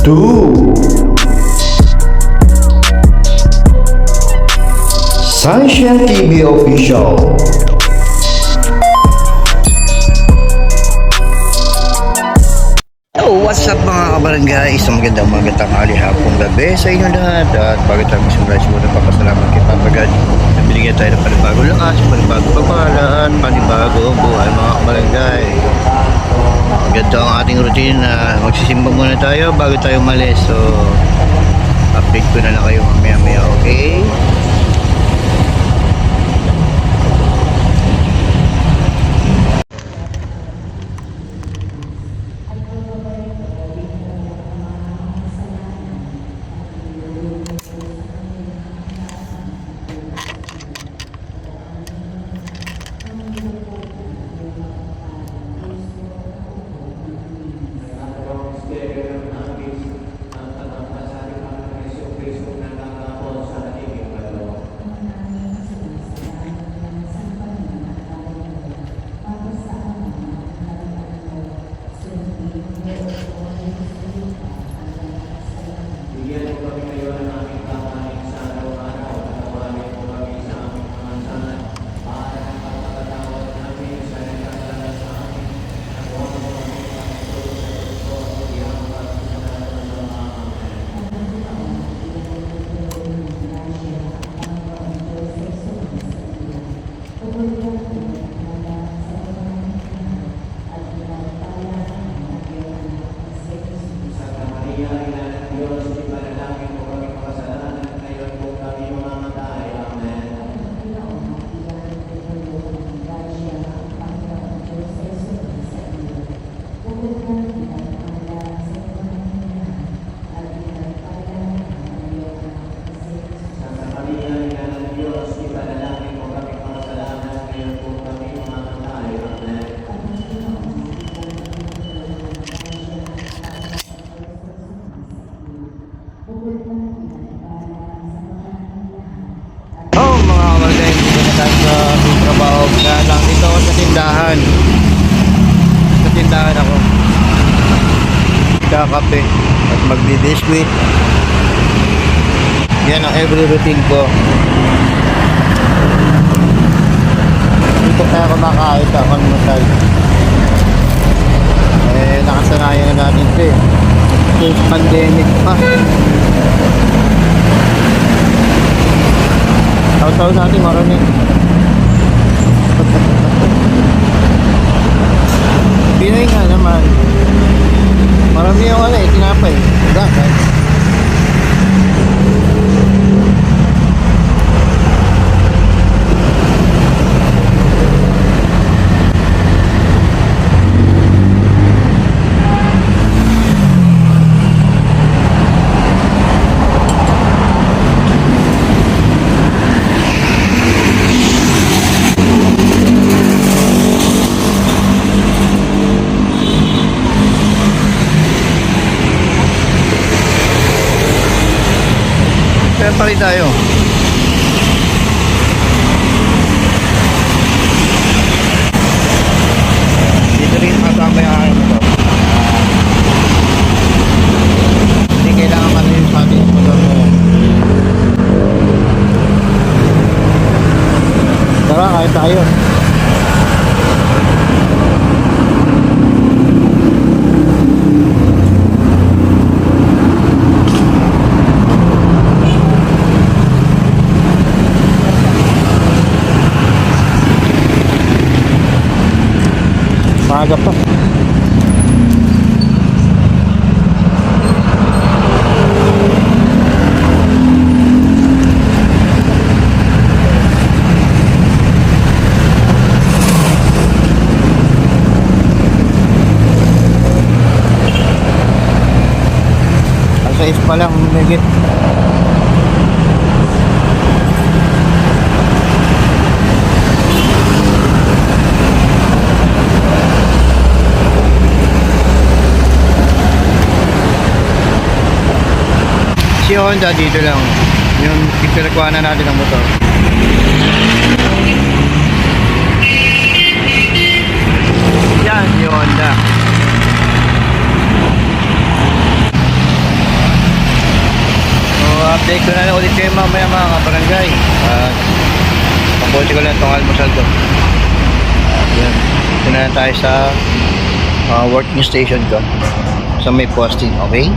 2 Sunshine TV Official. Hello, what's up mga kabarangay? Isang magandang tanghali, hapong gabi sa inyo lahat. At bago tayo magsimula, siguro papasalamat kay Papa God na binigyan tayo ng panibagong lakas, panibagong pagpalaan, panibagong buhay mga kabarangay. Ganito ang ating routine na magsisimba muna tayo bago tayo umalis. So, update ko na lang kayo mamaya, okay? Sa tindahan ako kakape at magbi-biscuit. Yan ang every routine ko. Dito kaya kumakain sa almusal. Nakasanayan na natin ito since pandemic pa. Taw-taw natin marami. Pinoy nga naman. Marami yung tinapay. Bakit? Kaya pa rin tayo. Dito rin matama yung aking motor. Hindi kailangan pa rin sa ating motor mo. Tara, kahit tayo. Maaga pa. Ang 6 pa lang, megit. Si Honda dito lang yung pinagkuha na natin ang motor. Yan si Honda. update ko na lang ulit kayo mamaya mga kabarangay. Pabuti ko lang itong almusal ko. Yan. Ito na lang tayo sa working station ko. Sa may posting, okay?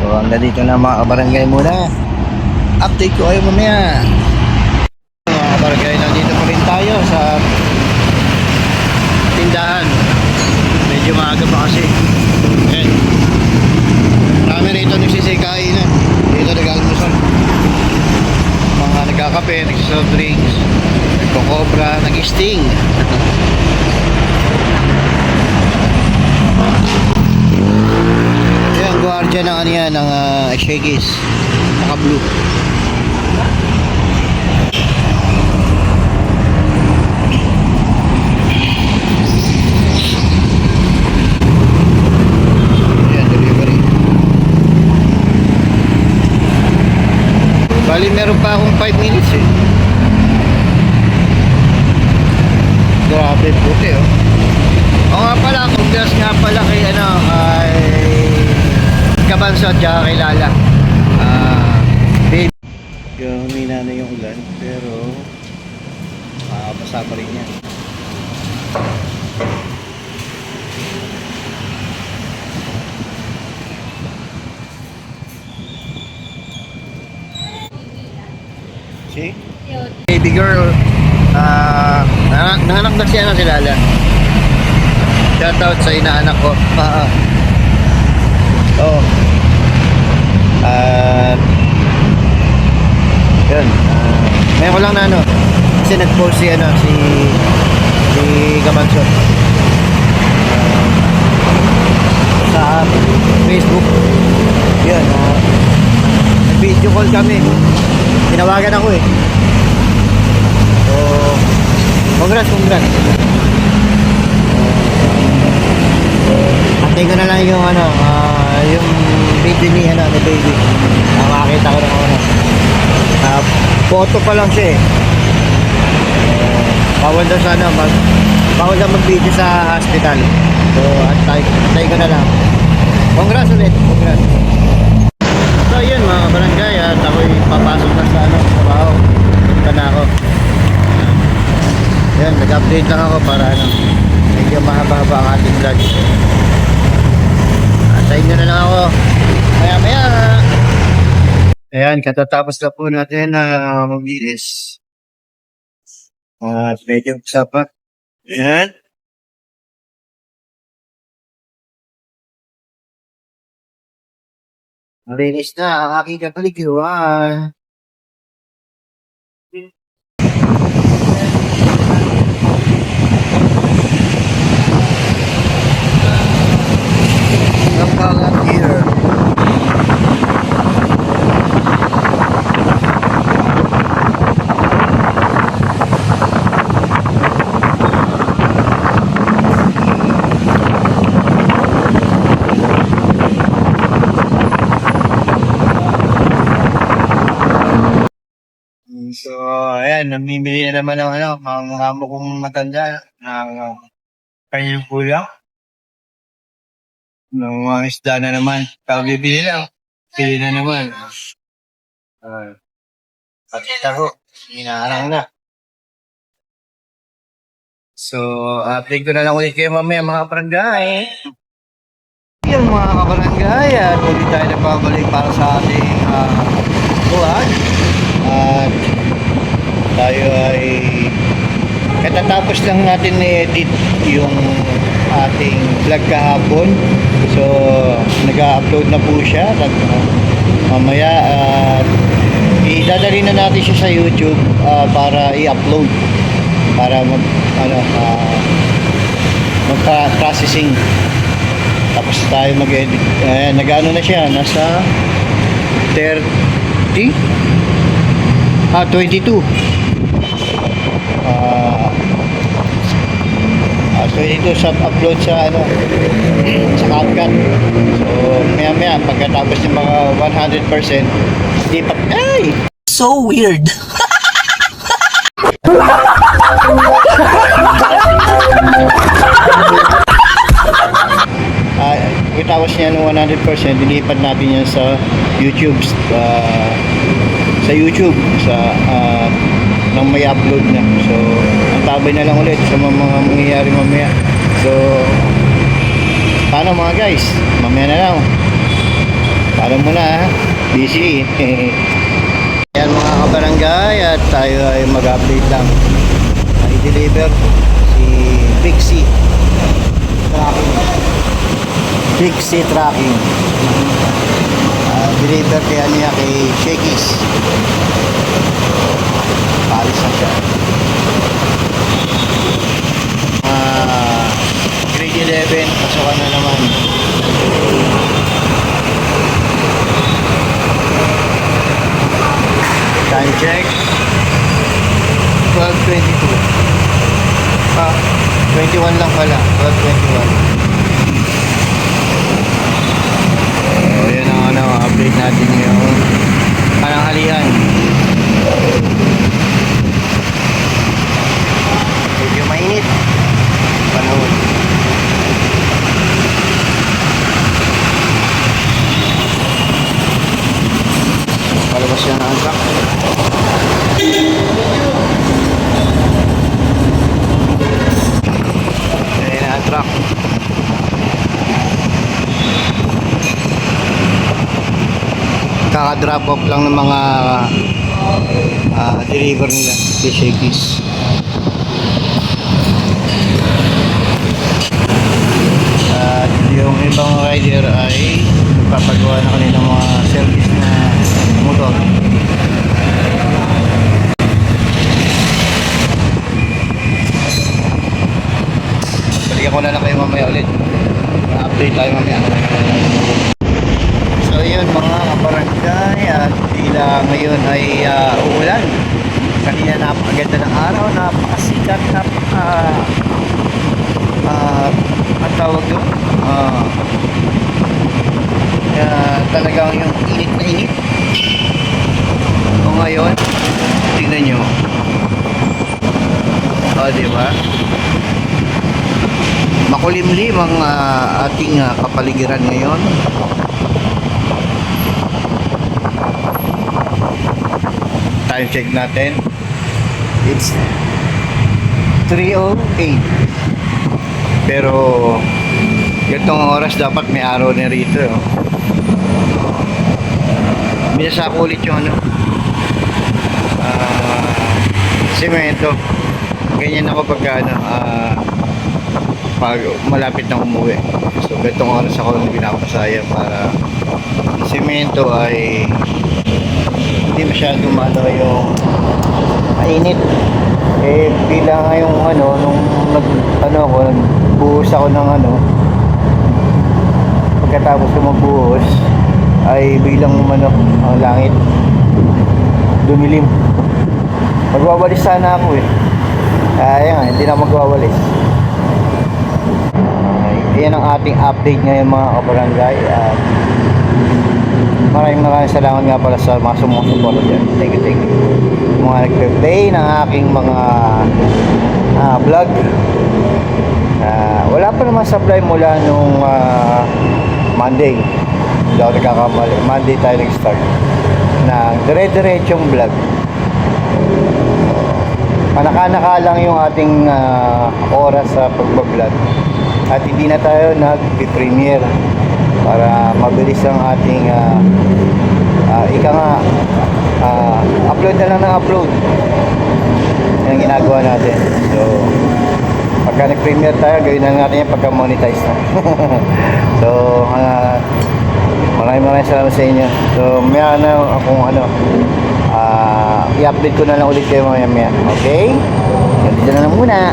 So, hanggang dito na mga kabarangay muna. Update ko kayo mamaya. Mga kabarangay, nandito pa rin tayo sa tindahan. Medyo maaga pa kasi. Ayan. Marami rito nagsisikain na. Dito nag-almusal. Mga nagkakape, nagsisoft drinks, nagkokobra, nag-sting. Ayan, guardia ng ano yan, ng Shakey's. Naka-blue. Bali meron pa akong 5 minutes eh. Grabe puti oh. O nga pala, congrats nga pala kay kay Kabanso at saka kay Lala. Babe. Yung humina na yung ulan pero makakabasa pa rin yan. See? Baby girl, nahanap na siya si Lala. Shoutout sa inaanak ko. Oo. Yun. Ngayon ko lang na kasi nag-post si Kabanso sa Facebook. Yun. Nag-video call kami. Tinawagan ako eh. So, congrats. Antay ko na lang yung yung video ni baby. Makakita ko ng photo pa lang siya eh. Bawal daw sana bawal daw mag-video sa hospital. So, antay ko na lang. Congrats ulit. So yun mga kabarangay, at ako'y papasok na sa trabaho. Punta na ako. Yan, nag-update lang ako para medyo mahaba-haba ang ating vlog. Antayin nyo na lang ako maya. Ayan, katatapos na po natin na maglinis. At medyo usapa. Ayan. Malinis na ang aking kapaligiran. Kapalan here. So, ayan, namimili na naman ng ang amo kong matanda ng kanyang kulang. Ng mga isda na naman. Bibili lang. Bili na naman. Pati tako, inaarang na. So, update ko na lang ulit kayo mamaya mga kabarangay. Yan mga kabarangay, at ulit tayo nagpabalik para sa ating buwan. At tayo ay katatapos lang natin i-edit yung ating vlog kahapon. So nag-upload na po siya at mamaya idadali na natin siya sa YouTube para i-upload para magpa-processing. Tapos tayo mag-edit. Nag-ano na siya, nasa 22 22 sa upload sa sa CapCut. So maya pagkatapos ng mga 100% hindi pa So weird. ito pagkatapos niya ng 100%, dilipat natin yan sa YouTube. Sa YouTube. Nang may upload na. So, antabay na lang ulit sa mga mangyayari mamaya. So, paano mga guys? Mamaya na lang. Para muna ha. Busy. Yan mga kabarangay at tayo ay mag-update lang. I-deliver si Pixie Tracking. Pixie Tracking. Deliver kaya niya kay Shakey's. Paris na siya. Grade 11, pasokan na naman. Time check 12:22. 21 lang pala. 12:21. So yun ang update natin ngayon. Pananghalian. Medyo mainit panahon. Palabas yan ang truck. Ayan ang truck. Kaka-drop off lang ng mga deliver nila kay Shakey's. At yung ibang rider ay nagpapagawa na kanilang mga service na motor. Balikan ko na lang kayo mamaya ulit. Update tayo mamaya. So yun mga kabarangay, at tila ngayon ay uulan. Kanina napakaganda ng araw, napakasikat, ang tawag doon, talagang yung init na init. O ngayon, tingnan nyo. O diba? Makulimlim ang ating kapaligiran ngayon. Time check natin. It's 3:08. Pero itong oras dapat may araw na rito. Binasa ko ulit yung semento. Ganyan ako pag pag malapit na umuwi. So itong oras ako pinapasaya para semento ay hindi masyadong yung mainit. Bilang ngayong nung nagbuhos ako ng pagkatapos ko magbuhos ay bilang ang langit dumilim. Magwawalis sana ako kaya hindi na magwawalis. Yan ang ating update ngayon mga kabarangay. Maraming salamat nga pala sa mga sumusuporta dyan. Thank you. Mga nagpe-play ng aking mga vlog. Wala pa naman supply mula nung Monday. Hindi ako nagkakamali. Monday tayo nag-start na dire-diretsong vlog. Panaka-naka lang yung ating oras sa pagbablog. At hindi na tayo nag-premiere para mabilis ang ating upload na lang ng upload. Yan ang ginagawa natin. So pagka nag-premiere tayo, gawin na natin yan pagka monetize na. So maraming salamat sa inyo. So may akong i-update ko na lang ulit kayo mamaya. Okay? Dito na lang muna.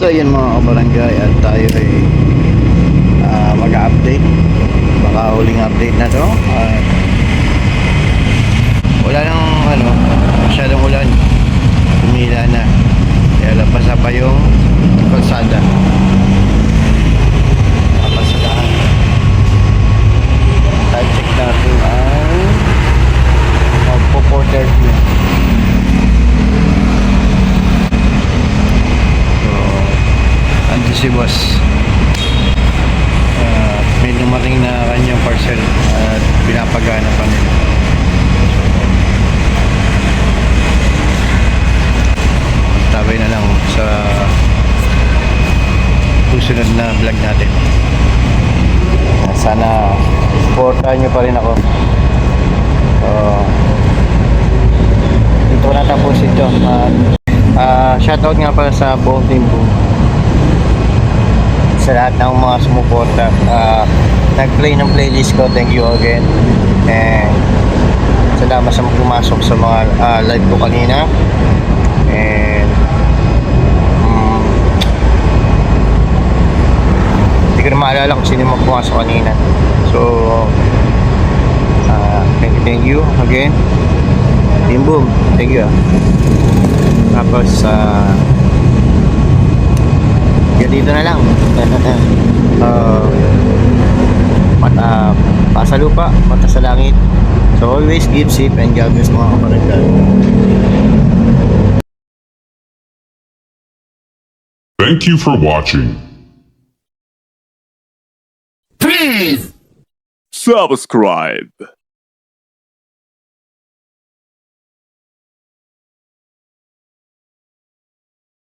So yun mga kabarangay, at tayo ay mag-update. Baka huling update na to. Wala nang masyadong ulan. Tumila na. Kaya lapasa pa yung kalsada. Kapasadahan. Time check natin ang magpo-4:30 na. So, andun si boss. dumating na kanyang parcel at pinapagana pa nila. Tabay na lang sa susunod na vlog natin. Sana supportahan nyo pa rin ako. So, dito ko natapos ito. Shoutout nga pala sa buong team ko. Sa lahat ng mga sumuporta. Nag-play ng playlist ko. Thank you again. And salamat sa pumasok sa mga live ko kanina. And hindi ko na maalala kung sino yung pumasok kanina. So thank you again. Team Boom, thank you. Tapos dito na lang. Mata sa lupa, mata sa langit. So always keep safe and God bless mga kabarangay. Thank you for watching. Subscribe.